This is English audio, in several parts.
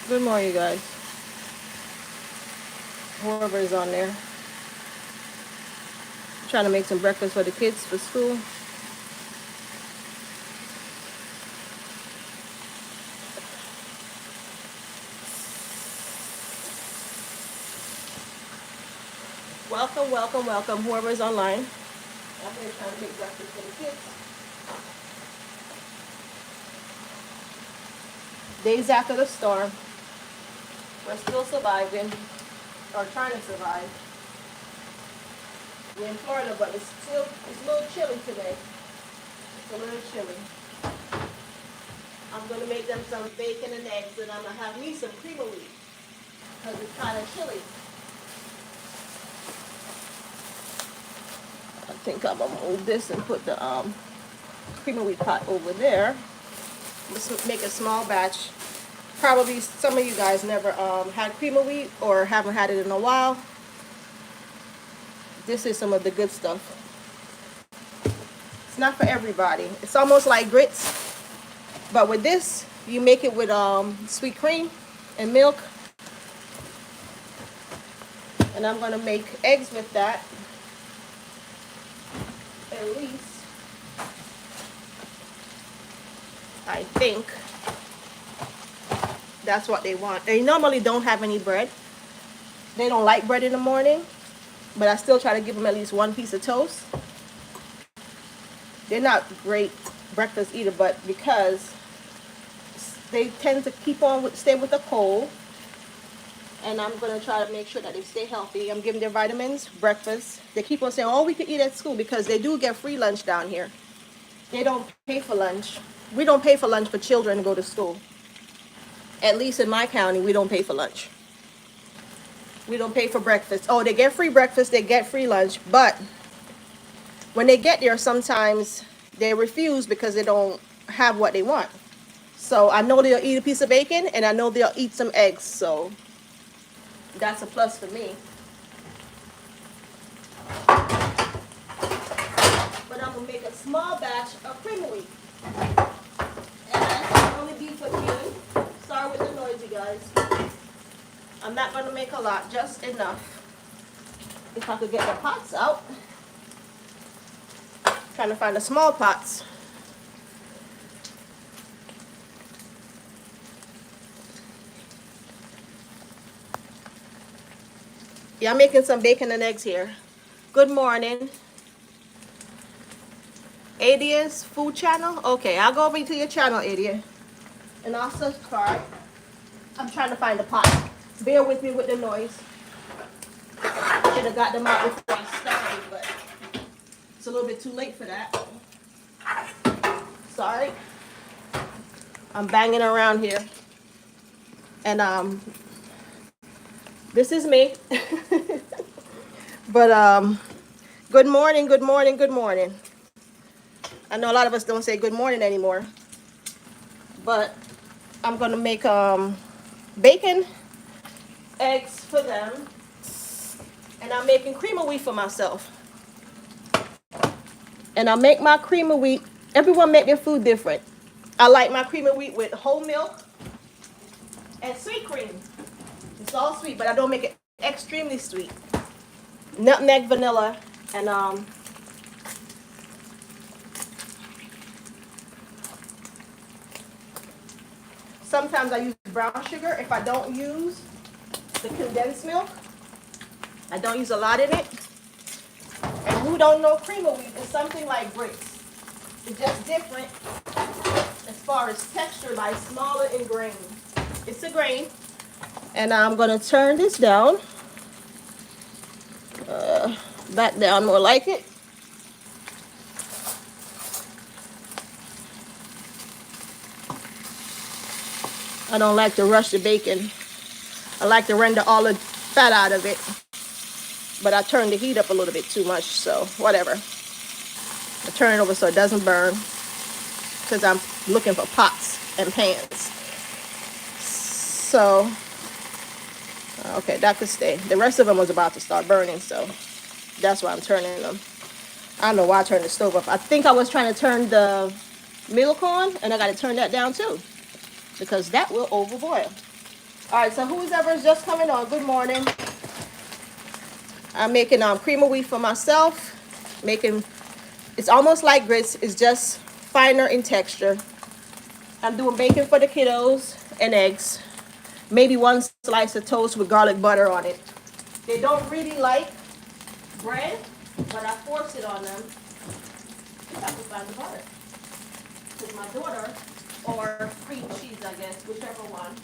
Good morning, you guys. Whoever is on there. Trying to make some breakfast for the kids for school. Welcome, welcome, welcome. Whoever is online. I'm here trying to make breakfast for the kids. Days after the storm. We're still surviving. Or trying to survive. We're in Florida, but it's a little chilly today. It's a little chilly. I'm gonna make them some bacon and eggs, and I'm gonna have me some cream of wheat because it's kind of chilly. I think I'm gonna move this and put the cream of wheat pot over there. Let's make a small batch. Probably some of you guys never had cream of wheat or haven't had it in a while. This is some of the good stuff. It's not for everybody. It's almost like grits, but with this, you make it with sweet cream and milk. And I'm gonna make eggs with that. At least, I think that's what they want. They normally don't have any bread. They don't like bread in the morning, but I still try to give them at least one piece of toast. They're not great breakfast either, but because they tend to stay with the cold, and I'm gonna try to make sure that they stay healthy. I'm giving their vitamins, breakfast. They keep on saying, oh, we could eat at school because they do get free lunch down here. They don't pay for lunch. We don't pay for lunch for children to go to school. At least in my county, we don't pay for lunch. We don't pay for breakfast. Oh, they get free breakfast, they get free lunch, but when they get there, sometimes they refuse because they don't have what they want. So I know they'll eat a piece of bacon, and I know they'll eat some eggs, so that's a plus for me. But I'm gonna make a small batch of cream of wheat. And it'll only be for you. Sorry with the noise, you guys. I'm not gonna make a lot, just enough. If I could get the pots out. Trying to find the small pots. Yeah, I'm making some bacon and eggs here. Good morning. Adia's food channel? Okay, I'll go over to your channel, Adia. And I'll subscribe. I'm trying to find the pot. Bear with me with the noise. Should have got them out before I started, but it's a little bit too late for that. Sorry. I'm banging around here. And this is me. But good morning, good morning, good morning. I know a lot of us don't say good morning anymore. But I'm gonna make bacon, eggs for them. And I'm making cream of wheat for myself. And I make my cream of wheat. Everyone make their food different. I like my cream of wheat with whole milk and sweet cream. It's all sweet, but I don't make it extremely sweet. Nutmeg, vanilla, and sometimes I use brown sugar. If I don't use the condensed milk, I don't use a lot in it. And who don't know cream of wheat is something like grits. It's just different as far as texture, like smaller in grain. It's a grain. And I'm gonna turn this down. Back down more like it. I don't like to rush the bacon. I like to render all the fat out of it. But I turned the heat up a little bit too much, so whatever. I turn it over so it doesn't burn, because I'm looking for pots and pans. So, okay, that could stay. The rest of them was about to start burning, so that's why I'm turning them. I don't know why I turned the stove up. I think I was trying to turn the milk on, and I got to turn that down too, because that will overboil. All right, so whoever's just coming on, good morning. I'm making cream of wheat for myself. Making, it's almost like grits. It's just finer in texture. I'm doing bacon for the kiddos and eggs. Maybe one slice of toast with garlic butter on it. They don't really like bread, but I force it on them. I have to find the butter. With my daughter, or cream cheese, I guess, whichever one.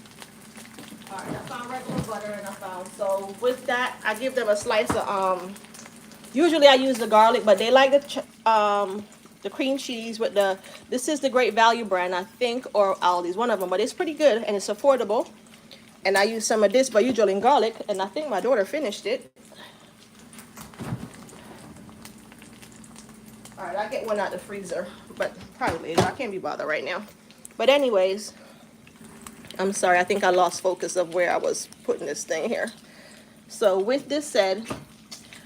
All right, I found regular butter and I found, so with that, I give them a slice of, usually I use the garlic, but they like the cream cheese with the, this is the Great Value brand, I think, or Aldi's, one of them, but it's pretty good and it's affordable. And I use some of this, but usually in garlic, and I think my daughter finished it. All right, I get one out the freezer, but probably later. I can't be bothered right now. But anyways, I'm sorry, I think I lost focus of where I was putting this thing here. So with this said,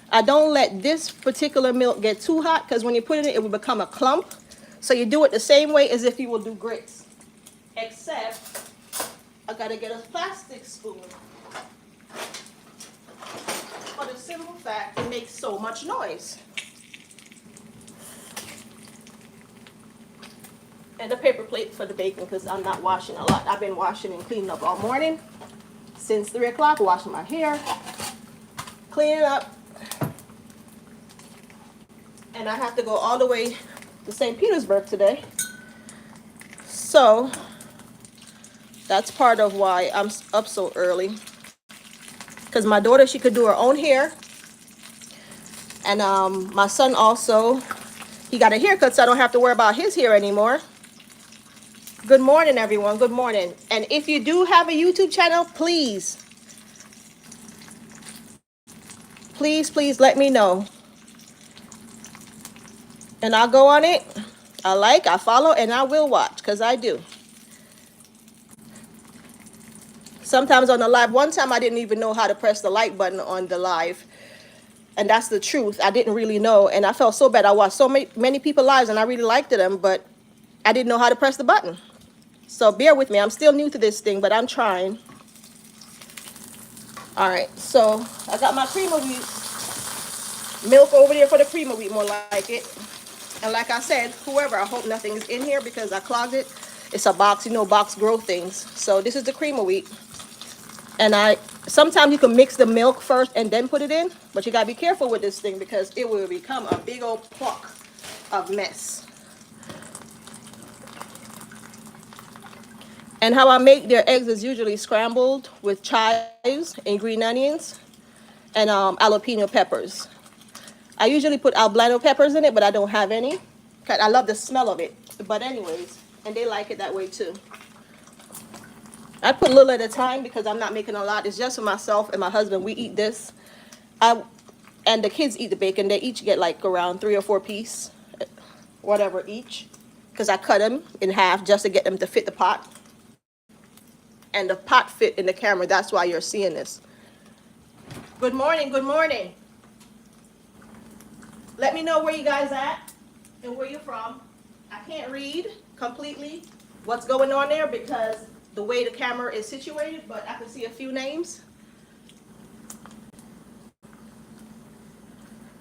I don't let this particular milk get too hot because when you put it in, it will become a clump. So you do it the same way as if you will do grits. Except, I gotta get a plastic spoon. For the simple fact, it makes so much noise. And a paper plate for the bacon because I'm not washing a lot. I've been washing and cleaning up all morning. Since 3 o'clock, washing my hair, cleaning up. And I have to go all the way to St. Petersburg today. So, that's part of why I'm up so early. Because my daughter, she could do her own hair. And my son also, he got a haircut so I don't have to worry about his hair anymore. Good morning, everyone. Good morning. And if you do have a YouTube channel, please let me know. And I'll go on it. I follow, and I will watch, because I do. Sometimes on the live, one time I didn't even know how to press the like button on the live. And that's the truth. I didn't really know. And I felt so bad. I watched so many people lives, and I really liked them, but I didn't know how to press the button. So bear with me. I'm still new to this thing, but I'm trying. All right. So I got my cream of wheat. Milk over there for the cream of wheat, more like it. And like I said, whoever, I hope nothing is in here because I clogged it. It's a box, you know, box grow things. So this is the cream of wheat. And sometimes you can mix the milk first and then put it in. But you got to be careful with this thing because it will become a big old pluck of mess. And how I make their eggs is usually scrambled with chives and green onions and jalapeno peppers. I usually put albano peppers in it, but I don't have any. I love the smell of it. But anyways, and they like it that way too. I put a little at a time because I'm not making a lot. It's just for myself and my husband. We eat this. And the kids eat the bacon. They each get like around 3 or 4 pieces, whatever each. Because I cut them in half just to get them to fit the pot. And the pot fit in the camera. That's why you're seeing this. Good morning. Good morning. Let me know where you guys at and where you're from. I can't read completely what's going on there because the way the camera is situated, but I can see a few names.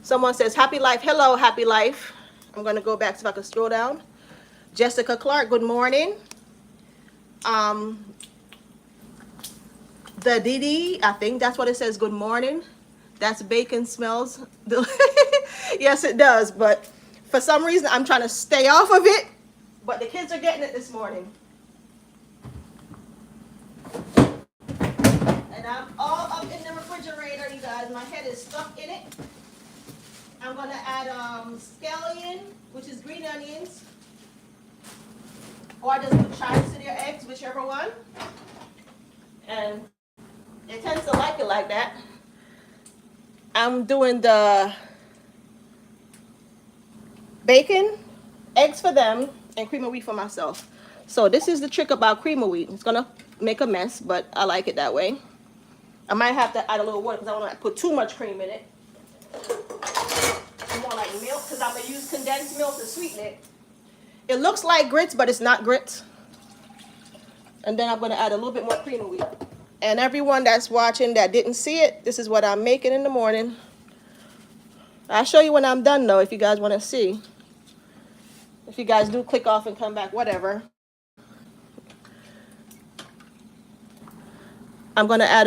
Someone says, Happy Life. Hello, Happy Life. I'm going to go back so I can scroll down. Jessica Clark, good morning. The Didi, I think that's what it says, good morning. That's bacon smells. Yes, it does, but for some reason I'm trying to stay off of it, but the kids are getting it this morning. And I'm all up in the refrigerator, you guys. My head is stuck in it. I'm going to add scallion, which is green onions, or I just put chives to their eggs, whichever one. And it tends to like it like that. I'm doing the bacon, eggs for them, and cream of wheat for myself. So this is the trick about cream of wheat. It's going to make a mess, but I like it that way. I might have to add a little water because I don't want to put too much cream in it. More like milk because I'm going to use condensed milk to sweeten it. It looks like grits, but it's not grits. And then I'm going to add a little bit more cream of wheat. And everyone that's watching that didn't see it, this is what I'm making in the morning. I'll show you when I'm done though, if you guys want to see. If you guys do click off and come back, whatever. I'm gonna add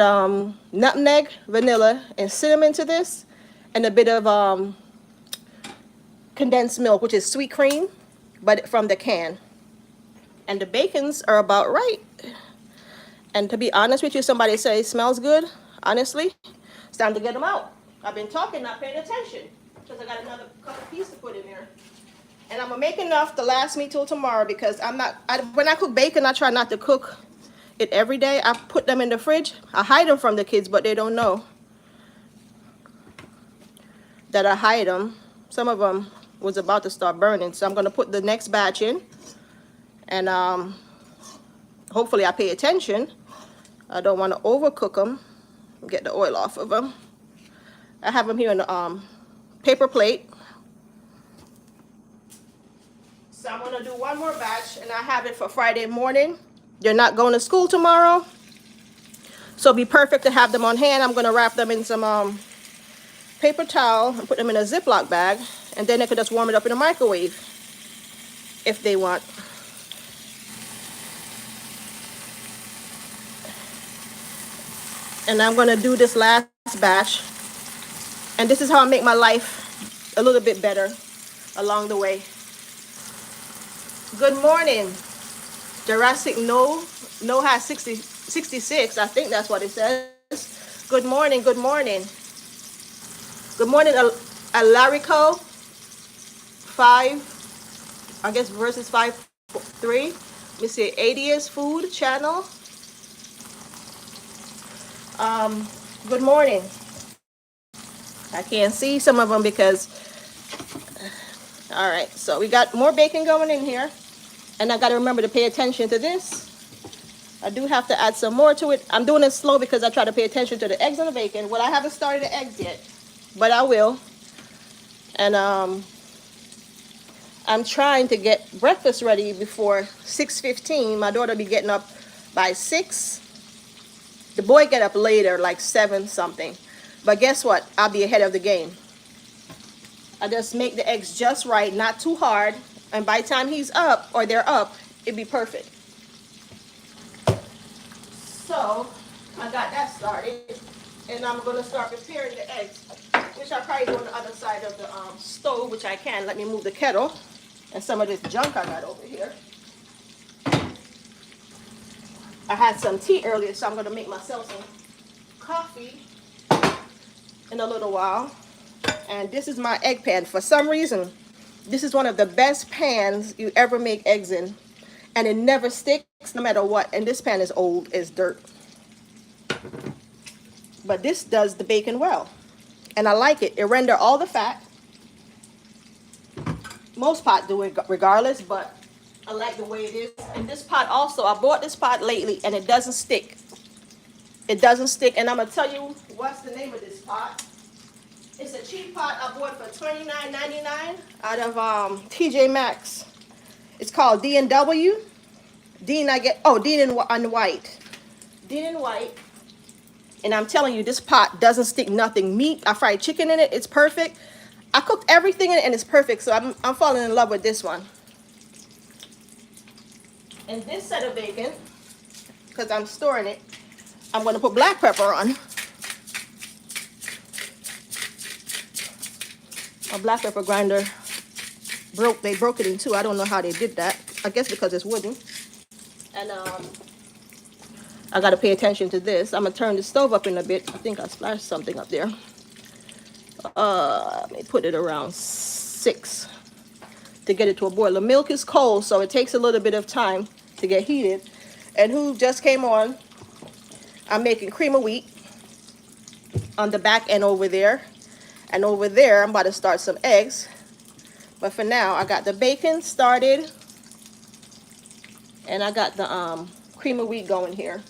nutmeg, vanilla, and cinnamon to this, and a bit of condensed milk, which is sweet cream, but from the can. And the bacons are about right. And to be honest with you, somebody say it smells good. Honestly, it's time to get them out. I've been talking, not paying attention, because I got another couple pieces to put in there. And I'm gonna make enough to last me till tomorrow, because when I cook bacon, I try not to cook it every day. I put them in the fridge. I hide them from the kids, but they don't know that I hide them. Some of them was about to start burning, so I'm gonna put the next batch in, and hopefully I pay attention. I don't want to overcook them. Get the oil off of them. I have them here in the paper plate. So I'm gonna do one more batch, and I have it for Friday morning. They're not going to school tomorrow, so it'll be perfect to have them on hand. I'm gonna wrap them in some paper towel and put them in a Ziploc bag, and then they could just warm it up in the microwave if they want. And I'm gonna do this last batch, and this is how I make my life a little bit better along the way. Good morning. Jurassic No has 66. I think that's what it says. Good morning, good morning. Good morning, Alarico. 5, I guess verses 5-3. Let me see, 80's food channel. Good morning. I can't see some of them because, all right, so we got more bacon going in here, and I got to remember to pay attention to this. I do have to add some more to it. I'm doing it slow because I try to pay attention to the eggs and the bacon. Well, I haven't started the eggs yet, but I will. And I'm trying to get breakfast ready before 6:15. My daughter will be getting up by 6. The boy get up later, like 7 something. But guess what? I'll be ahead of the game. I just make the eggs just right, not too hard. And by the time he's up, or they're up, it'd be perfect. So, I got that started. And I'm going to start preparing the eggs, which I'll probably do on the other side of the stove, which I can. Let me move the kettle and some of this junk I got over here. I had some tea earlier, so I'm going to make myself some coffee in a little while. And this is my egg pan. For some reason, this is one of the best pans you ever make eggs in. And it never sticks no matter what. And this pan is old as dirt. But this does the bacon well. And I like it. It renders all the fat. Most pots do it regardless, but I like the way it is. And this pot also, I bought this pot lately and it doesn't stick. It doesn't stick. And I'm going to tell you what's the name of this pot. It's a cheap pot I bought for $29.99 out of TJ Maxx. It's called D&W. Dean and White. Dean and White. And I'm telling you, this pot doesn't stick nothing. Meat, I fried chicken in it. It's perfect. I cooked everything in it and it's perfect. So I'm falling in love with this one. And this set of bacon, because I'm storing it, I'm going to put black pepper on. My black pepper grinder they broke it in two. I don't know how they did that. I guess because it's wooden. And I got to pay attention to this. I'm going to turn the stove up in a bit. I think I splashed something up there. Let me put it around 6 to get it to a boil. The milk is cold, so it takes a little bit of time to get heated. And who just came on, I'm making cream of wheat on the back end over there. And over there, I'm about to start some eggs. But for now, I got the bacon started. And I got the cream of wheat going here.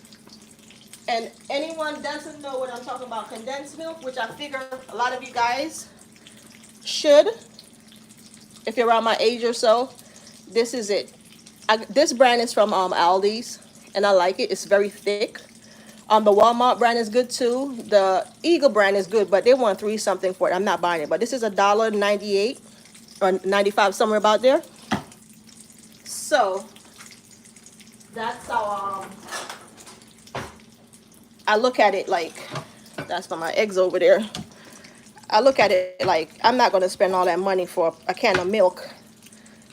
And anyone doesn't know what I'm talking about, condensed milk, which I figure a lot of you guys should, if you're around my age or so, this is it. This brand is from Aldi's, and I like it. It's very thick. The Walmart brand is good too. The Eagle brand is good, but they want 3 something for it. I'm not buying it. But this is $1.98 or 95, somewhere about there. So that's how I look at it. Like, that's for my eggs over there. I look at it like I'm not gonna spend all that money for a can of milk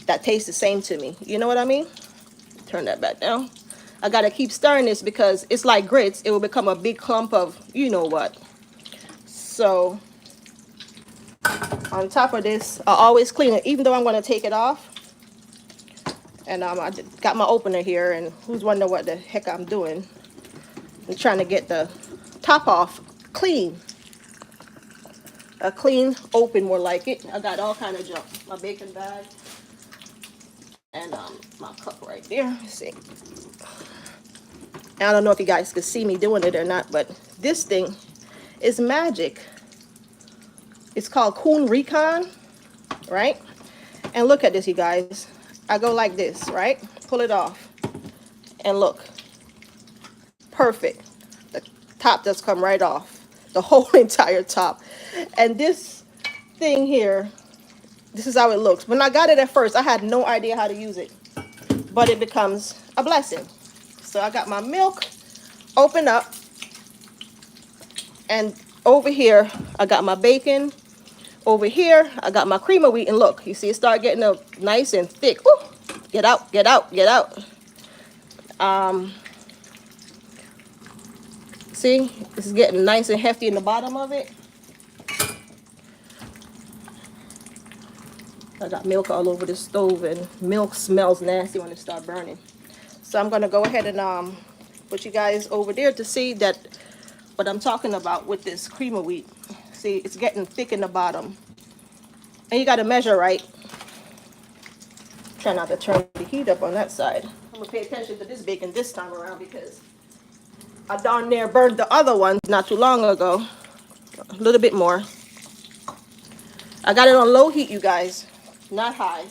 that tastes the same to me. You know what I mean? Turn that back down. I gotta keep stirring this because it's like grits. It will become a big clump of you know what. So on top of this, I always clean it, even though I'm gonna take it off. And I got my opener here, and who's wondering what the heck I'm doing? I'm trying to get the top off clean. A clean open, more like it. I got all kind of junk. My bacon bag and my cup right there. Let's see. I don't know if you guys can see me doing it or not, but this thing is magic. It's called Coon Recon, right? And look at this, you guys. I go like this, right? Pull it off. And look. Perfect. The top does come right off. The whole entire top. And this thing here, this is how it looks. When I got it at first, I had no idea how to use it. But it becomes a blessing. So I got my milk open up. And over here, I got my bacon. Over here, I got my cream of wheat. And look, you see it start getting nice and thick. Ooh, get out, get out, get out. See, it's getting nice and hefty in the bottom of it. I got milk all over the stove, and milk smells nasty when it starts burning. So I'm gonna go ahead and put you guys over there to see that what I'm talking about with this cream of wheat. See, it's getting thick in the bottom. And you gotta measure right. Try not to turn the heat up on that side. I'm gonna pay attention to this bacon this time around because I darn near burned the other ones not too long ago. A little bit more. I got it on low heat, you guys, not high.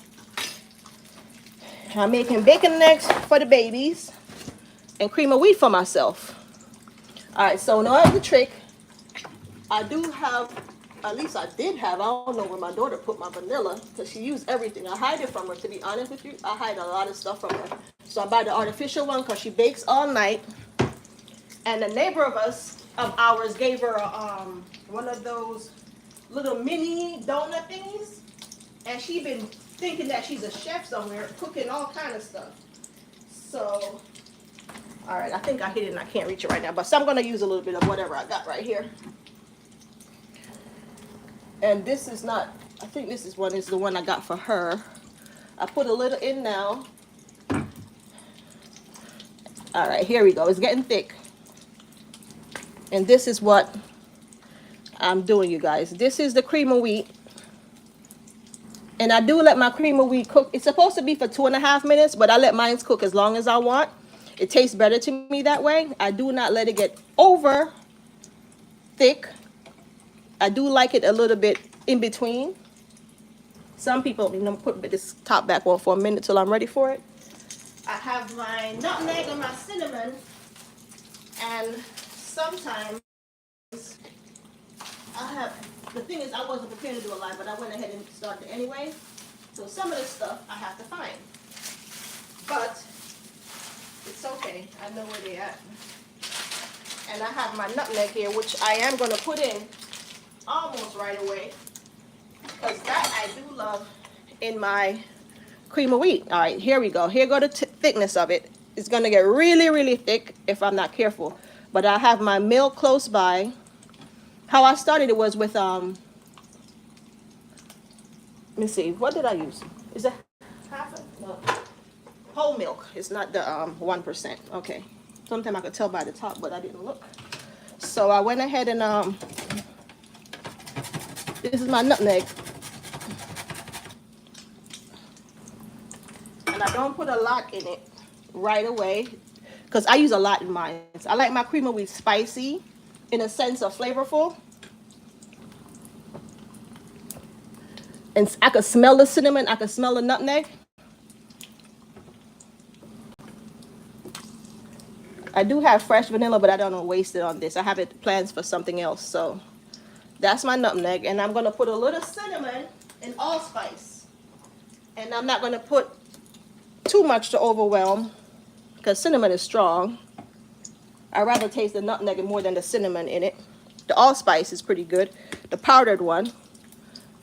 I'm making bacon eggs for the babies and cream of wheat for myself. All right, so now the trick, I do have, at least I did have, I don't know where my daughter put my vanilla because she used everything. I hide it from her, to be honest with you. I hide a lot of stuff from her. So I buy the artificial one because she bakes all night. And a neighbor of ours gave her one of those little mini donut thingies. And she been thinking that she's a chef somewhere, cooking all kind of stuff. So, all right, I think I hit it and I can't reach it right now. But so I'm going to use a little bit of whatever I got right here. And this is not, I think this is the one I got for her. I put a little in now. All right, here we go. It's getting thick. And this is what I'm doing, you guys. This is the cream of wheat. And I do let my cream of wheat cook. It's supposed to be for 2.5 minutes, but I let mine cook as long as I want. It tastes better to me that way. I do not let it get over thick. I do like it a little bit in between. Some people, put this top back on for a minute till I'm ready for it. I have my nutmeg and my cinnamon. And sometimes the thing is, I wasn't prepared to do a lot, but I went ahead and started anyway. So some of this stuff I have to find. But it's okay. I know where they're at. And I have my nutmeg here, which I am going to put in almost right away. Because that I do love in my cream of wheat. All right, here we go. Here go the thickness of it. It's going to get really, really thick if I'm not careful. But I have my milk close by. How I started it was with, let me see, what did I use? Is that half of, no, whole milk. It's not the 1%. Okay. Sometimes I could tell by the top, but I didn't look. So I went ahead and, this is my nutmeg. And I don't put a lot in it right away because I use a lot in mine. I like my cream of wheat spicy in a sense of flavorful. And I could smell the cinnamon. I could smell the nutmeg. I do have fresh vanilla, but I don't want to waste it on this. I have it plans for something else. So that's my nutmeg. And I'm going to put a little cinnamon and allspice. And I'm not going to put too much to overwhelm because cinnamon is strong. I'd rather taste the nutmeg more than the cinnamon in it. The allspice is pretty good. The powdered one,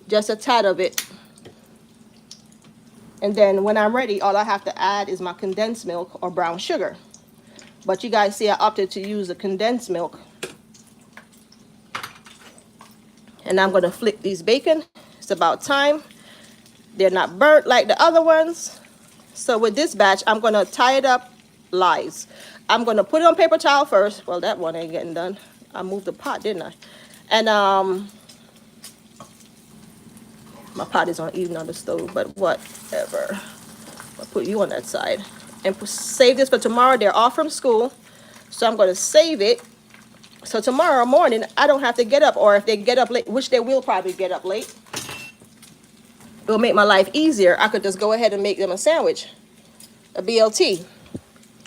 just a tad of it. And then when I'm ready, all I have to add is my condensed milk or brown sugar. But you guys see I opted to use the condensed milk. And I'm going to flip these bacon. It's about time. They're not burnt like the other ones. So with this batch, I'm going to tie it up lies. I'm going to put it on paper towel first. Well, that one ain't getting done. I moved the pot, didn't I? And my pot is on even on the stove, but whatever. I'll put you on that side. And save this for tomorrow. They're off from school. So I'm going to save it. So tomorrow morning, I don't have to get up. Or if they get up late, which they will probably get up late, it'll make my life easier. I could just go ahead and make them a sandwich, a BLT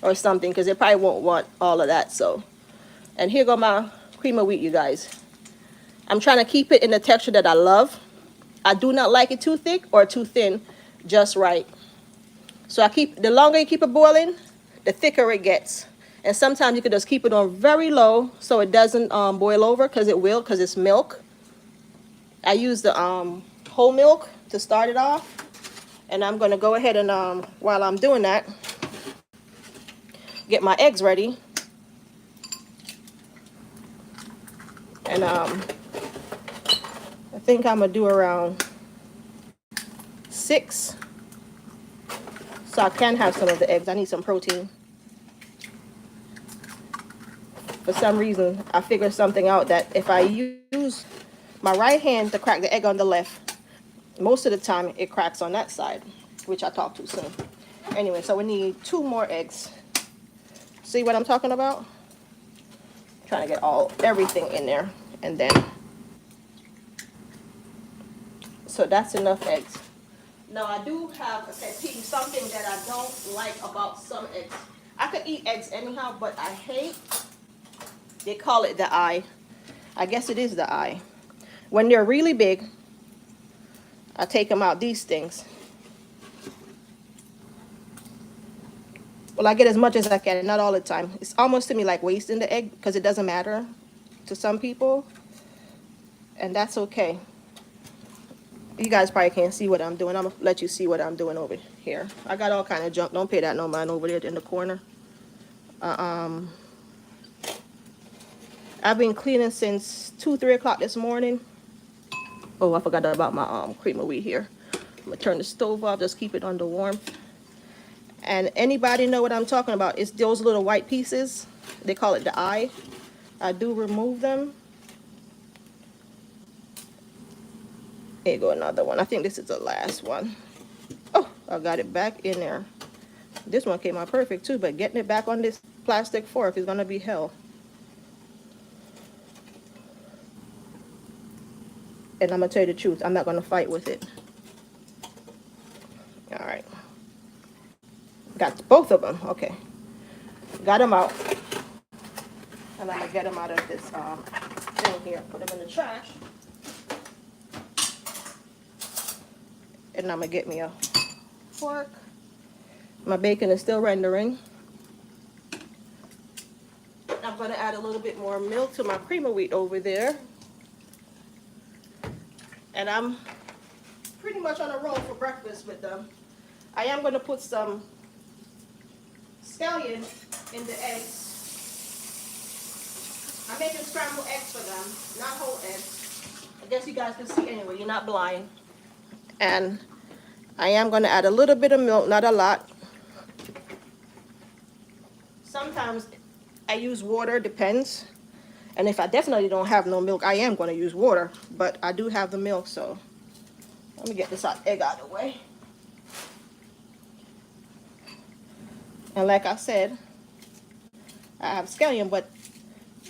or something, because they probably won't want all of that. So, and here go my cream of wheat, you guys. I'm trying to keep it in the texture that I love. I do not like it too thick or too thin, just right. So the longer you keep it boiling, the thicker it gets. And sometimes you can just keep it on very low so it doesn't boil over, because it will, because it's milk. I use the whole milk to start it off. And I'm going to go ahead and, while I'm doing that, get my eggs ready. And I think I'm going to do around 6. So I can have some of the eggs. I need some protein. For some reason, I figured something out that if I use my right hand to crack the egg on the left, most of the time it cracks on that side, which I talked too soon. Anyway, so we need 2 more eggs. See what I'm talking about? Trying to get everything in there. And then, so that's enough eggs. Now I do have a pet peeve, something that I don't like about some eggs. I could eat eggs anyhow, but I hate, they call it the eye. I guess it is the eye. When they're really big, I take them out, these things. Well, I get as much as I can, not all the time. It's almost to me like wasting the egg, because it doesn't matter to some people. And that's okay. You guys probably can't see what I'm doing. I'm going to let you see what I'm doing over here. I got all kind of junk. Don't pay that no mind over there in the corner. I've been cleaning since 2, 3 o'clock this morning. Oh, I forgot about my cream of wheat here. I'm going to turn the stove off. Just keep it under warmth. And anybody know what I'm talking about? It's those little white pieces. They call it the eye. I do remove them. Here go another one. I think this is the last one. Oh, I got it back in there. This one came out perfect too, but getting it back on this plastic fork is going to be hell. And I'm going to tell you the truth, I'm not going to fight with it. All right. Got both of them. Okay. Got them out. And I'm going to get them out of this thing here. Put them in the trash. And I'm going to get me a fork. My bacon is still rendering. I'm going to add a little bit more milk to my cream of wheat over there. And I'm pretty much on a roll for breakfast with them. I am going to put some scallion in the eggs. I'm making scrambled eggs for them, not whole eggs. I guess you guys can see anyway, you're not blind. And I am going to add a little bit of milk, not a lot. Sometimes I use water, depends. And if I definitely don't have no milk, I am going to use water. But I do have the milk, so let me get this egg out of the way. And like I said, I have scallion, but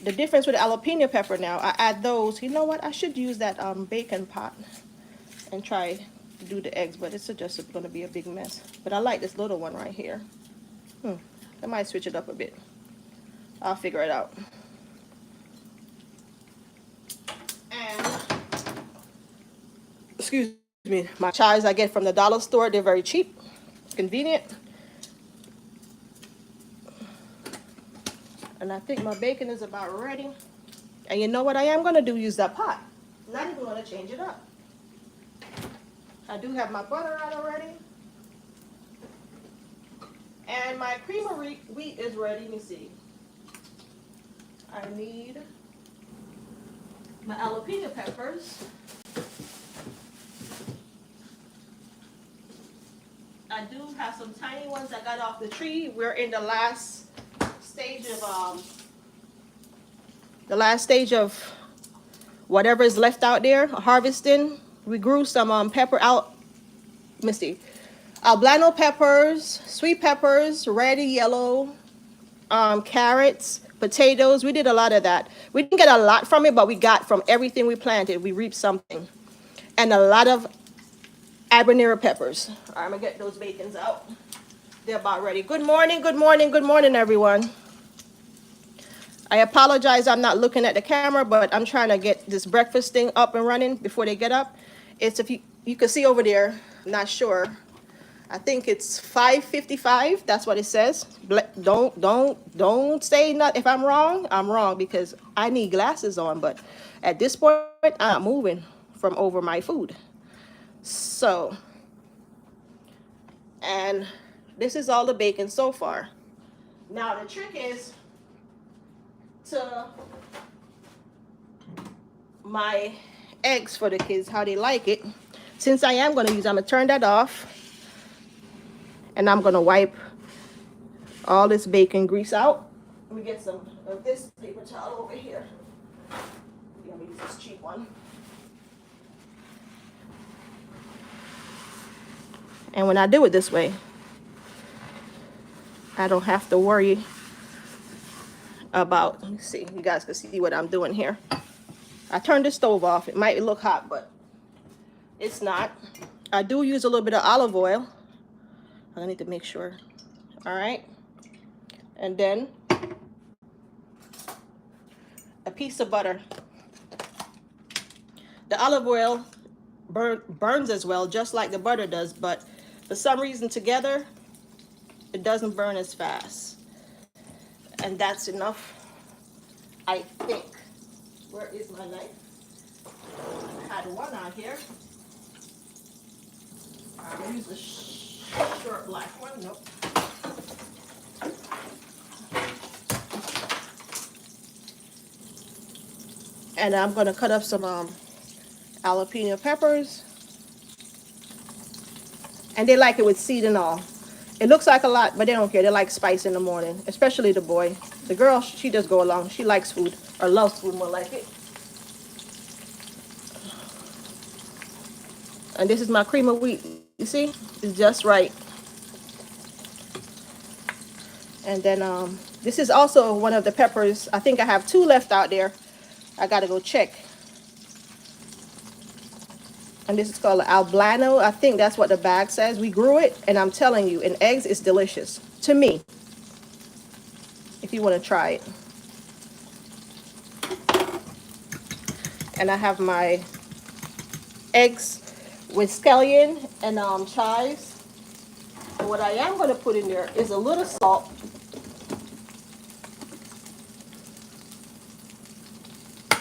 the difference with the jalapeno pepper now, I add those. You know what? I should use that bacon pot and try to do the eggs, but it's just going to be a big mess. But I like this little one right here. I might switch it up a bit. I'll figure it out. And excuse me, my chives I get from the dollar store, they're very cheap, convenient. And I think my bacon is about ready. And you know what I am going to do? Use that pot. Not even going to change it up. I do have my butter out already. And my cream of wheat is ready. Let me see. I need my jalapeno peppers. I do have some tiny ones I got off the tree. We're in the last stage of whatever is left out there, harvesting. We grew some pepper out. Let me see. Albano peppers, sweet peppers, red and yellow, carrots, potatoes. We did a lot of that. We didn't get a lot from it, but we got from everything we planted. We reaped something. And a lot of habanero peppers. All right, I'm going to get those bacons out. They're about ready. Good morning, good morning, good morning, everyone. I apologize I'm not looking at the camera, but I'm trying to get this breakfast thing up and running before they get up. It's, if you can see over there, I'm not sure. I think it's 5:55. That's what it says. Don't say nothing. If I'm wrong because I need glasses on. But at this point, I'm not moving from over my food. So, and this is all the bacon so far. Now the trick is to my eggs for the kids, how they like it. Since I am going to use, I'm going to turn that off. And I'm going to wipe all this bacon grease out. Let me get some of this paper towel over here. Let me use this cheap one. And when I do it this way, I don't have to worry about, let me see, you guys can see what I'm doing here. I turned the stove off. It might look hot, but it's not. I do use a little bit of olive oil. I need to make sure. All right. And then a piece of butter. The olive oil burns as well, just like the butter does, but for some reason together, it doesn't burn as fast. And that's enough, I think. Where is my knife? I had one out here. I'm going to use the short black one. Nope. And I'm going to cut up some jalapeno peppers. And they like it with seed and all. It looks like a lot, but they don't care. They like spice in the morning, especially the boy. The girl, she does go along. She likes food, or loves food more like it. And this is my cream of wheat. You see? It's just right. And then this is also one of the peppers. I think I have 2 left out there. I got to go check. And this is called albano. I think that's what the bag says. We grew it, and I'm telling you, in eggs, it's delicious. To me. If you want to try it. And I have my eggs with scallion and chives. And what I am going to put in there is a little salt.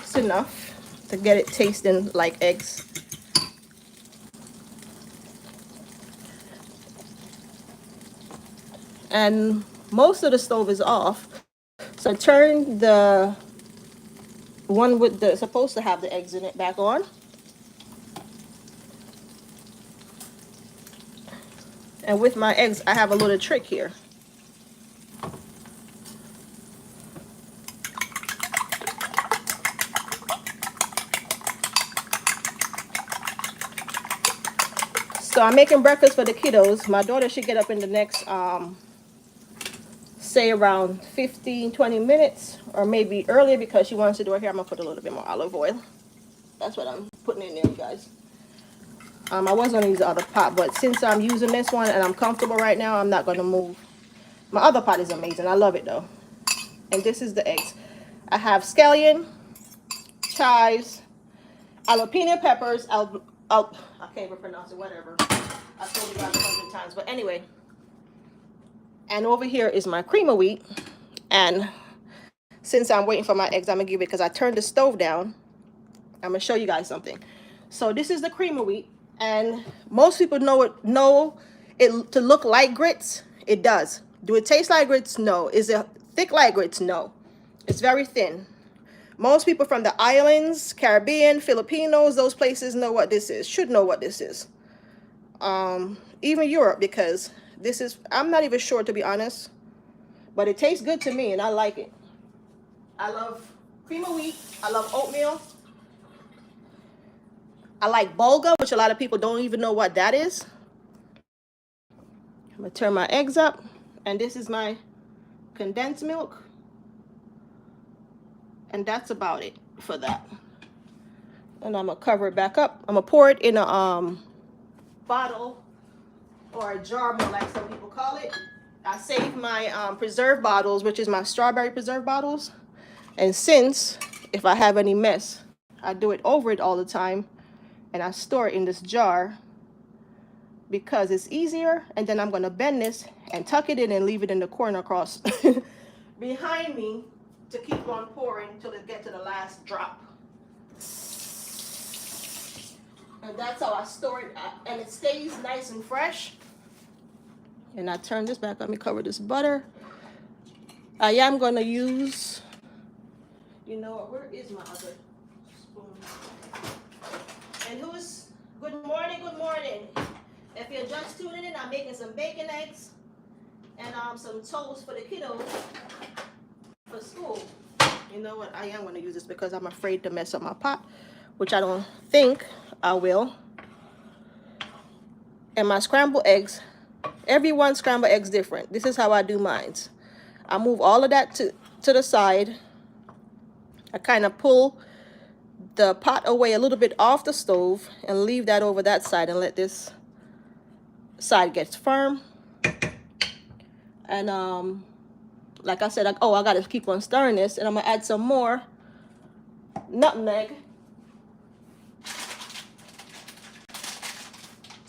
It's enough to get it tasting like eggs. And most of the stove is off. So turn the one with the supposed to have the eggs in it back on. And with my eggs, I have a little trick here. So I'm making breakfast for the kiddos. My daughter should get up in the next say around 15-20 minutes, or maybe earlier, because she wants to do her hair. I'm gonna put a little bit more olive oil. That's what I'm putting in there, you guys. I was gonna use the other pot, but since I'm using this one and I'm comfortable right now, I'm not gonna move. My other pot is amazing. I love it though. And this is the eggs. I have scallion, chives, jalapeno peppers. I can't even pronounce it, whatever. I told you guys 100 times. But anyway. And over here is my cream of wheat. And since I'm waiting for my eggs, I'm going to give it, because I turned the stove down. I'm going to show you guys something. So this is the cream of wheat. And most people know it to look like grits. It does. Do it taste like grits? No. Is it thick like grits? No. It's very thin. Most people from the islands, Caribbean, Filipinos, those places know what this is. Should know what this is. Even Europe, because this is, I'm not even sure, to be honest. But it tastes good to me, and I like it. I love cream of wheat. I love oatmeal. I like bulgur, which a lot of people don't even know what that is. I'm going to turn my eggs up. And this is my condensed milk. And that's about it for that. And I'm going to cover it back up. I'm going to pour it in a bottle or a jar, more like some people call it. I save my preserve bottles, which is my strawberry preserve bottles. And since, if I have any mess, I do it over it all the time. And I store it in this jar because it's easier. And then I'm going to bend this and tuck it in and leave it in the corner across behind me to keep on pouring until it gets to the last drop. And that's how I store it. And it stays nice and fresh. And I turn this back. Let me cover this butter. I am going to use, you know what, where is my other spoon? And good morning, good morning. If you're just tuning in, I'm making some bacon eggs and some toast for the kiddos for school. You know what, I am going to use this because I'm afraid to mess up my pot, which I don't think I will. And my scrambled eggs, everyone's scrambled eggs different. This is how I do mine. I move all of that to the side. I kind of pull the pot away a little bit off the stove and leave that over that side and let this side get firm. And like I said, I got to keep on stirring this, and I'm going to add some more nutmeg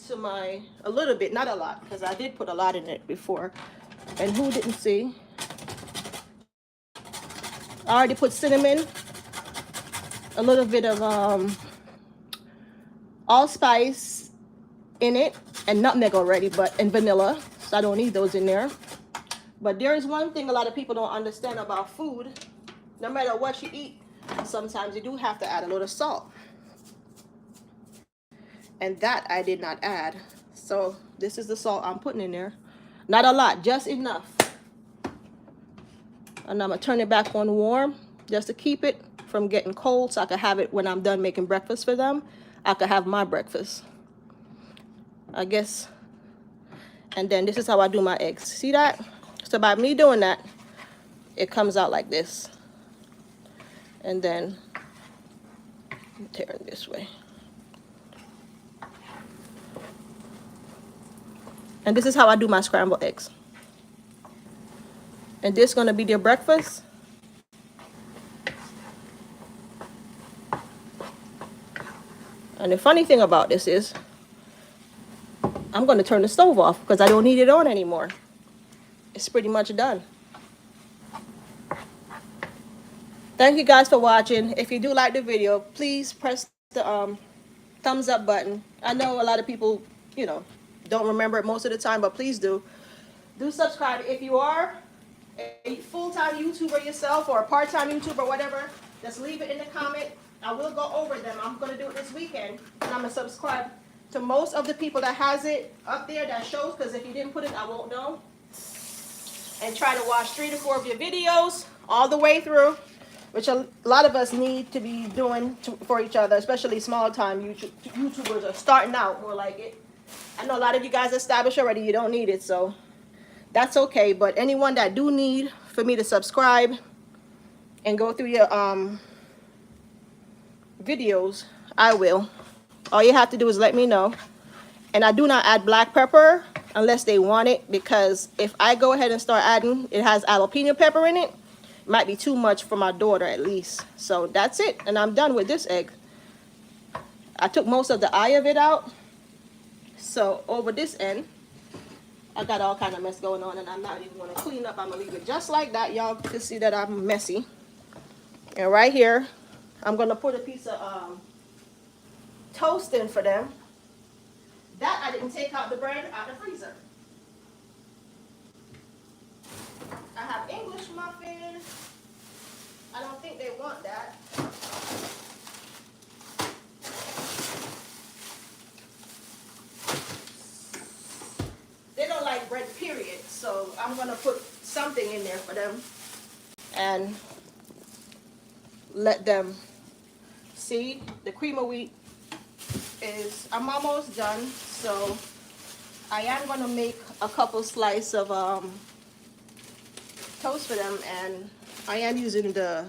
to a little bit, not a lot, because I did put a lot in it before. And who didn't see? I already put cinnamon, a little bit of allspice in it, and nutmeg already, and vanilla, so I don't need those in there. But there is one thing a lot of people don't understand about food. No matter what you eat, sometimes you do have to add a little salt. And that I did not add. So this is the salt I'm putting in there. Not a lot, just enough. And I'm going to turn it back on warm just to keep it from getting cold, so I can have it when I'm done making breakfast for them. I could have my breakfast, I guess. And then this is how I do my eggs. See that? So by me doing that, it comes out like this. And then tear it this way. And this is how I do my scrambled eggs. And this is going to be their breakfast. And the funny thing about this is, I'm going to turn the stove off because I don't need it on anymore. It's pretty much done. Thank you guys for watching. If you do like the video, please press the thumbs up button. I know a lot of people, don't remember it most of the time, but please do. Do subscribe. If you are a full-time YouTuber yourself or a part-time YouTuber, whatever, just leave it in the comment. I will go over them. I'm going to do it this weekend. And I'm going to subscribe to most of the people that has it up there that shows, because if you didn't put it, I won't know. And try to watch 3 to 4 of your videos all the way through, which a lot of us need to be doing for each other, especially small-time YouTubers are starting out more like it. I know a lot of you guys established already, you don't need it, so that's okay. But anyone that do need for me to subscribe and go through your videos, I will. All you have to do is let me know. And I do not add black pepper unless they want it, because if I go ahead and start adding, it has jalapeno pepper in it, Might be too much for my daughter at least. So that's it, and I'm done with this egg. I took most of the eye of it out. So over this end, I got all kind of mess going on, and I'm not even going to clean up. I'm going to leave it just like that. Y'all can see that I'm messy. And right here, I'm going to put a piece of toast in for them. That I didn't take out the bread out of the freezer. I have English muffin. I don't think they want that. They don't like bread, period. So I'm going to put something in there for them and let them see. The cream of wheat is, I'm almost done. So I am going to make a couple slices of toast for them, and I am using the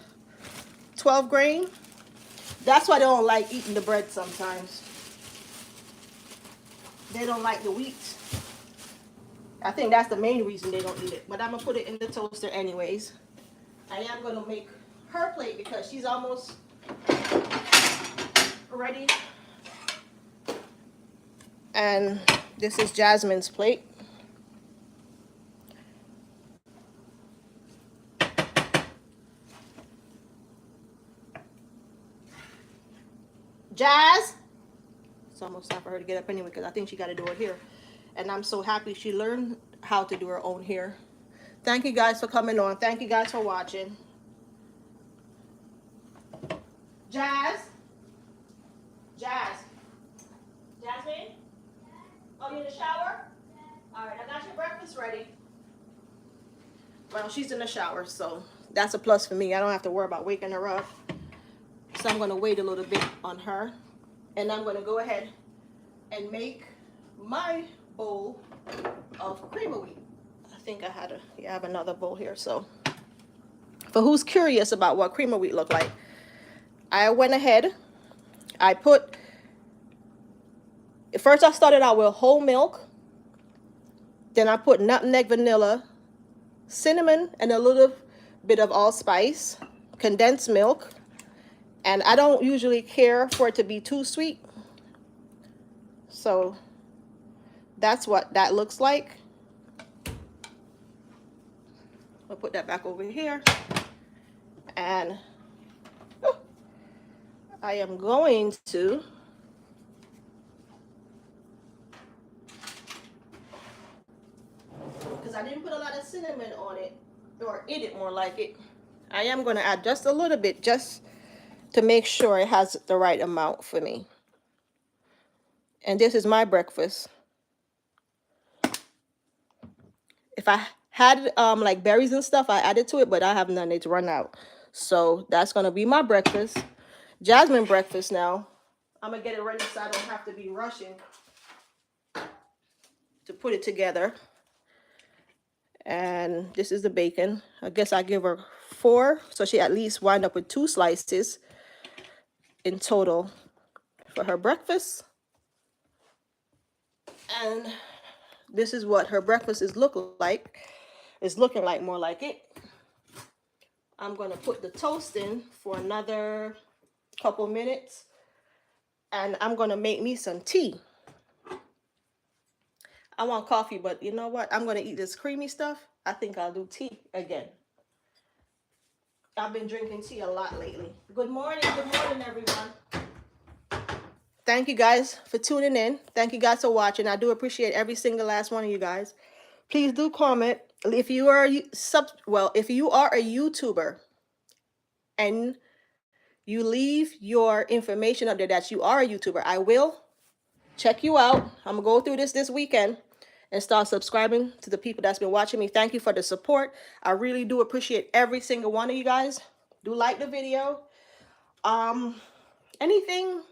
12 grain. That's why they don't like eating the bread sometimes. They don't like the wheat. I think that's the main reason they don't eat it. But I'm going to put it in the toaster anyways. I am going to make her plate because she's almost ready. And this is Jasmine's plate. Jazz! It's almost time for her to get up anyway because I think she got to do it here. And I'm so happy she learned how to do her own hair. Thank you guys for coming on. Thank you guys for watching. Jazz? Jazz? Jasmine? Oh, you in the shower? All right, I got your breakfast ready. Well, she's in the shower, so that's a plus for me. I don't have to worry about waking her up. So I'm going to wait a little bit on her. And I'm going to go ahead and make my bowl of cream of wheat. I think I have another bowl here. So for who's curious about what cream of wheat look like, I went ahead. First I started out with whole milk. Then I put nutmeg, vanilla, cinnamon, and a little bit of allspice, condensed milk. And I don't usually care for it to be too sweet. So that's what that looks like. I'll put that back over here. And I am going to because I didn't put a lot of cinnamon on it, or eat it more like it. I am going to add just a little bit just to make sure it has the right amount for me. And this is my breakfast. If I had like berries and stuff, I added to it, but I have none. It's run out. So that's going to be my breakfast. Jasmine breakfast now. I'm going to get it ready so I don't have to be rushing to put it together. And this is the bacon. I guess I give her 4, so she at least wind up with 2 slices in total for her breakfast. And this is what her breakfast is looking like. It's looking like more like it. I'm going to put the toast in for another couple minutes. And I'm going to make me some tea. I want coffee, but you know what? I'm going to eat this creamy stuff. I think I'll do tea again. I've been drinking tea a lot lately. Good morning, everyone. Thank you guys for tuning in. Thank you guys for watching. I do appreciate every single last one of you guys. Please do comment if you are if you are a YouTuber and you leave your information up there that you are a YouTuber, I will check you out. I'm gonna go through this weekend and start subscribing to the people that's been watching me. Thank you for the support. I really do appreciate every single one of you guys. Do like the video. Anything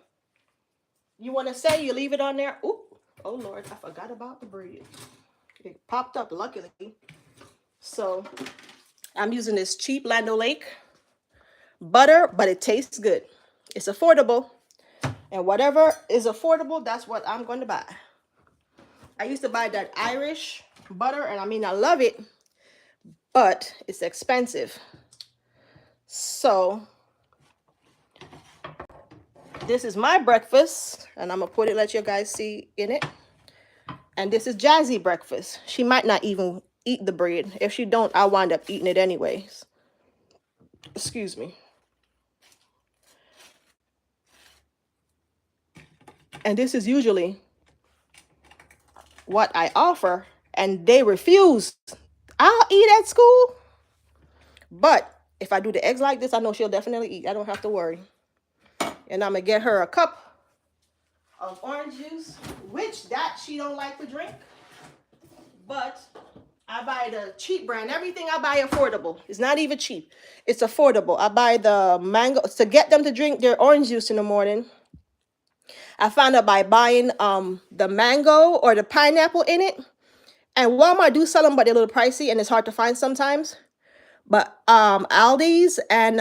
you want to say, you leave it on there. Ooh, oh Lord, I forgot about the bread. It popped up luckily. So I'm using this cheap Land O'Lake butter, but it tastes good. It's affordable. And whatever is affordable, that's what I'm going to buy. I used to buy that Irish butter, and I mean, I love it, but it's expensive. So this is my breakfast, and I'm gonna put it, let you guys see in it. And this is Jazzy breakfast. She might not even eat the bread. If she don't, I'll wind up eating it anyways. Excuse me. And this is usually what I offer, and they refuse. I'll eat at school, but if I do the eggs like this, I know she'll definitely eat. I don't have to worry. And I'm gonna get her a cup of orange juice, which that she don't like to drink, but I buy the cheap brand. Everything I buy affordable. It's not even cheap. It's affordable. I buy the mango to get them to drink their orange juice in the morning. I found out by buying the mango or the pineapple in it. And Walmart do sell them, but they're a little pricey and it's hard to find sometimes. But Aldi's and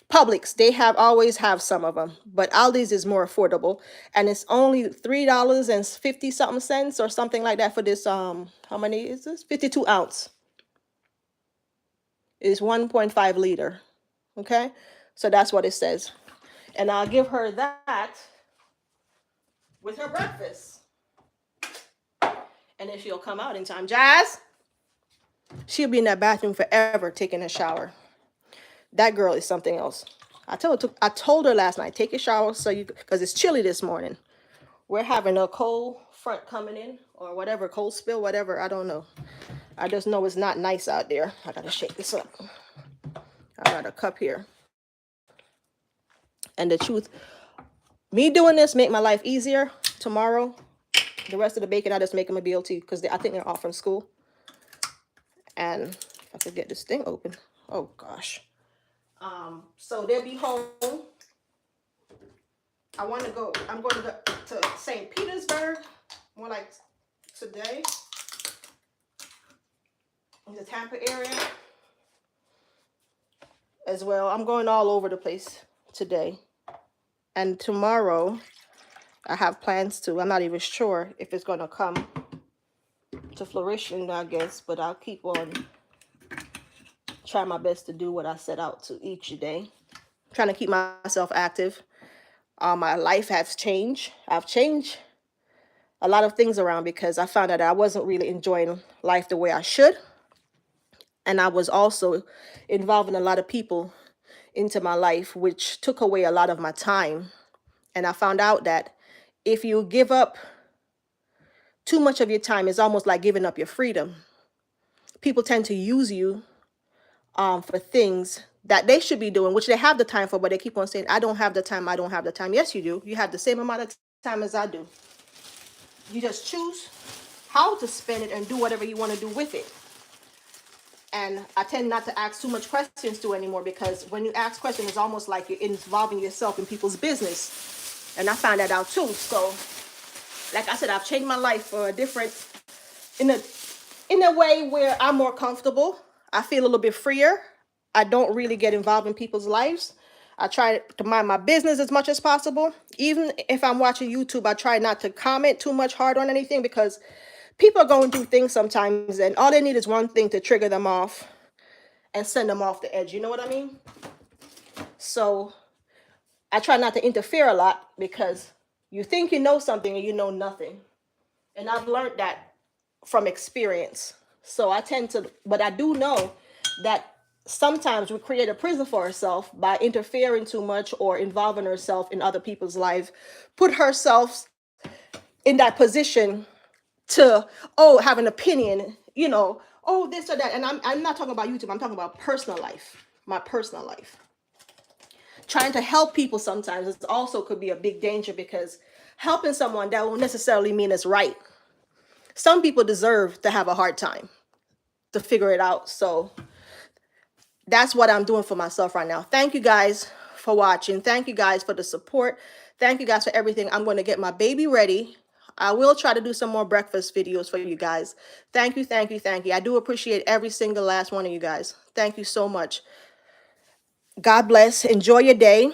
Publix, they always have some of them, but Aldi's is more affordable, and it's only $3.50 something cents or something like that for this. How many is this? 52 ounce. It's 1.5 liter. Okay, so that's what it says, and I'll give her that with her breakfast, and then she'll come out in time. Jazz, she'll be in that bathroom forever taking a shower. That girl is something else. I told her last night, take a shower so you, because it's chilly this morning. We're having a cold front coming in or whatever, cold spill, whatever. I don't know. I just know it's not nice out there. I gotta shake this up. I got a cup here. And the truth, me doing this make my life easier. Tomorrow, the rest of the bacon, I just make them a BLT because I think they're off from school. And if I could get this thing open. Oh gosh. So they'll be home. I'm going to go to St. Petersburg, more like today, in the Tampa area as well. I'm going all over the place today. And tomorrow, I have plans to, I'm not even sure if it's going to come to fruition, I guess, but I'll keep on trying my best to do what I set out to each day. Trying to keep myself active. My life has changed. I've changed a lot of things around because I found out I wasn't really enjoying life the way I should. And I was also involving a lot of people into my life, which took away a lot of my time. And I found out that if you give up too much of your time, it's almost like giving up your freedom. People tend to use you for things that they should be doing, which they have the time for, but they keep on saying, I don't have the time, I don't have the time. Yes, you do. You have the same amount of time as I do. You just choose how to spend it and do whatever you want to do with it. And I tend not to ask too much questions to anymore, because when you ask questions, it's almost like you're involving yourself in people's business. And I found that out too. So, like I said, I've changed my life for a different, in a way where I'm more comfortable. I feel a little bit freer. I don't really get involved in people's lives. I try to mind my business as much as possible. Even if I'm watching YouTube, I try not to comment too much hard on anything, because people are going through things sometimes, and all they need is one thing to trigger them off and send them off the edge. You know what I mean? So I try not to interfere a lot, because you think you know something and you know nothing. And I've learned that from experience. So I tend to, but I do know that sometimes we create a prison for ourselves by interfering too much or involving ourselves in other people's lives, put herself in that position to, have an opinion, this or that. And I'm not talking about YouTube. I'm talking about personal life, my personal life. Trying to help people sometimes is also could be a big danger, because helping someone, that won't necessarily mean it's right. Some people deserve to have a hard time to figure it out. So that's what I'm doing for myself right now. Thank you guys for watching. Thank you guys for the support. Thank you guys for everything. I'm going to get my baby ready. I will try to do some more breakfast videos for you guys. Thank you, thank you, thank you. I do appreciate every single last one of you guys. Thank you so much. God bless. Enjoy your day.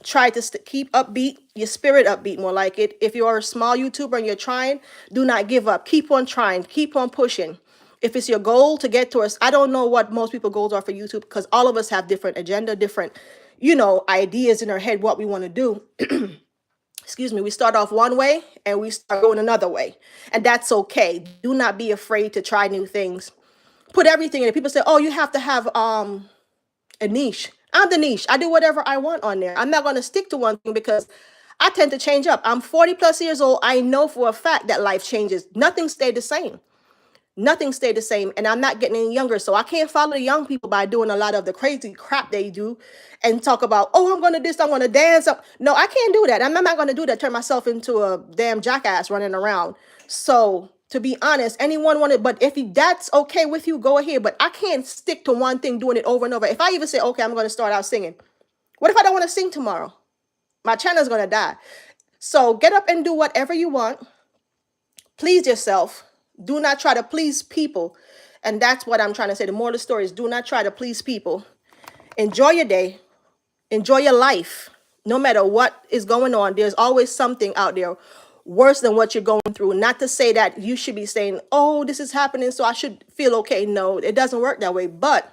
Try to keep upbeat, your spirit upbeat, more like it. If you're a small YouTuber and you're trying, do not give up. Keep on trying. Keep on pushing. If it's your goal to get to us, I don't know what most people goals are for YouTube, because all of us have different agenda, different, ideas in our head, what we want to do. Excuse me, we start off one way and we start going another way. And that's okay. Do not be afraid to try new things. Put everything in it. People say, oh, you have to have a niche. I'm the niche. I do whatever I want on there. I'm not going to stick to one thing because I tend to change up. I'm 40 plus years old. I know for a fact that life changes. Nothing stayed the same. Nothing stayed the same, and I'm not getting any younger, so I can't follow the young people by doing a lot of the crazy crap they do and talk about, oh, I'm going to this, I'm going to dance. No, I can't do that. I'm not going to do that, turn myself into a damn jackass running around. So to be honest, anyone wanted, but if that's okay with you, go ahead, but I can't stick to one thing doing it over and over. If I even say, okay, I'm going to start out singing, what if I don't want to sing tomorrow? My channel is going to die. So get up and do whatever you want. Please yourself. Do not try to please people. And that's what I'm trying to say. The moral of the story is, do not try to please people. Enjoy your day. Enjoy your life. No matter what is going on, there's always something out there worse than what you're going through. Not to say that you should be saying, oh, this is happening, so I should feel okay. No, it doesn't work that way. But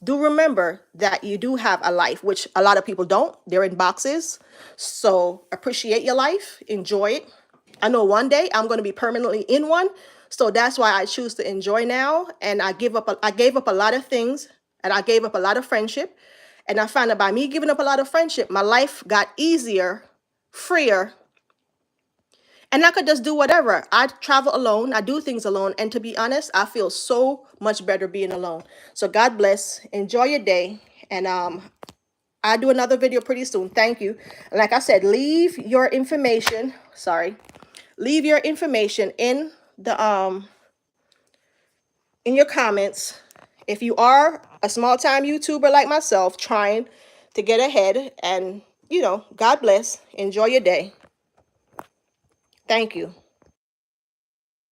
do remember that you do have a life, which a lot of people don't. They're in boxes. So appreciate your life. Enjoy it. I know one day I'm going to be permanently in one. So that's why I choose to enjoy now. And I gave up a lot of things, and I gave up a lot of friendship. And I found that by me giving up a lot of friendship, my life got easier, freer, and I could just do whatever. I travel alone. I do things alone. And to be honest, I feel so much better being alone. So God bless. Enjoy your day. And I'll do another video pretty soon. Thank you. Like I said, leave your information. Sorry. Leave your information in the in your comments. If you are a small-time YouTuber like myself trying to get ahead, and God bless. Enjoy your day. Thank you.